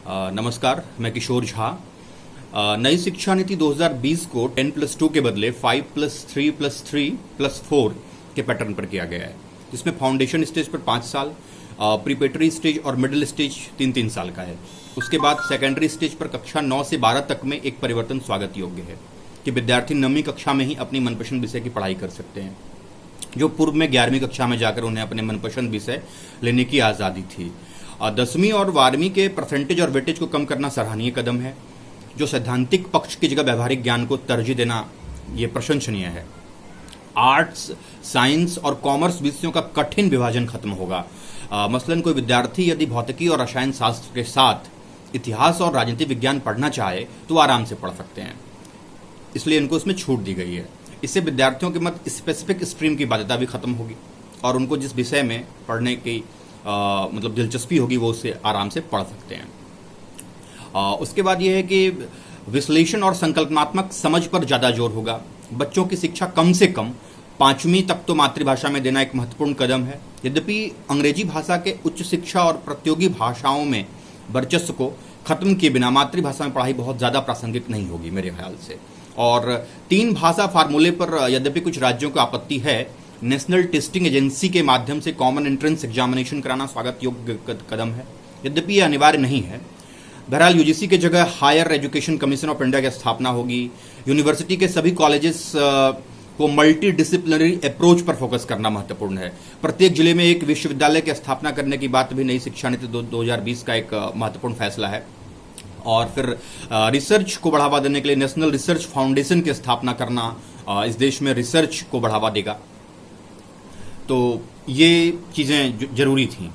नमस्कार, मैं किशोर झा। नई शिक्षा नीति 2020 को 10+2 के बदले 5+3+3+4 के पैटर्न पर किया गया है, जिसमें फाउंडेशन स्टेज पर 5 साल, प्रीपेटरी स्टेज और मिडिल स्टेज 3-3 साल का है। उसके बाद सेकेंडरी स्टेज पर कक्षा 9 से 12 तक में एक परिवर्तन स्वागत योग्य है कि विद्यार्थी 9वीं कक्षा में ही अपनी मनपसंद विषय की पढ़ाई कर सकते हैं, जो पूर्व में 11वीं कक्षा में जाकर उन्हें अपने मनपसंद विषय लेने की आज़ादी थी। 10वीं और 12वीं के परसेंटेज और वेटेज को कम करना सराहनीय कदम है, जो सैद्धांतिक पक्ष की जगह व्यवहारिक ज्ञान को तरजीह देना ये प्रशंसनीय है। आर्ट्स, साइंस और कॉमर्स विषयों का कठिन विभाजन खत्म होगा। मसलन कोई विद्यार्थी यदि भौतिकी और रसायन शास्त्र के साथ इतिहास और राजनीति विज्ञान पढ़ना चाहे तो आराम से पढ़ सकते हैं, इसलिए इनको इसमें छूट दी गई है। इससे विद्यार्थियों के मत स्पेसिफिक स्ट्रीम की बाध्यता भी खत्म होगी और उनको जिस विषय में पढ़ने की मतलब दिलचस्पी होगी वो उससे आराम से पढ़ सकते हैं। उसके बाद ये है कि विश्लेषण और संकल्पनात्मक समझ पर ज़्यादा जोर होगा। बच्चों की शिक्षा कम से कम 5वीं तक तो मातृभाषा में देना एक महत्वपूर्ण कदम है। यद्यपि अंग्रेजी भाषा के उच्च शिक्षा और प्रतियोगी भाषाओं में वर्चस्व को खत्म किए बिना मातृभाषा में पढ़ाई बहुत ज़्यादा प्रासंगिक नहीं होगी मेरे ख्याल से। और 3 भाषा फार्मूले पर यद्यपि कुछ राज्यों को आपत्ति है, नेशनल टेस्टिंग एजेंसी के माध्यम से कॉमन एंट्रेंस एग्जामिनेशन कराना स्वागत योग्य कदम है, यद्यपि यह अनिवार्य नहीं है। बहरहाल यूजीसी की जगह higher education commission of India की स्थापना होगी। यूनिवर्सिटी के सभी कॉलेजेस को मल्टी डिसिप्लिनरी अप्रोच पर फोकस करना महत्वपूर्ण है। प्रत्येक जिले में एक विश्वविद्यालय की स्थापना करने की बात भी नई शिक्षा नीति 2020 का एक महत्वपूर्ण फैसला है। और फिर रिसर्च को बढ़ावा देने के लिए नेशनल रिसर्च फाउंडेशन की स्थापना करना इस देश में रिसर्च को बढ़ावा देगा। तो ये चीज़ें जरूरी थी।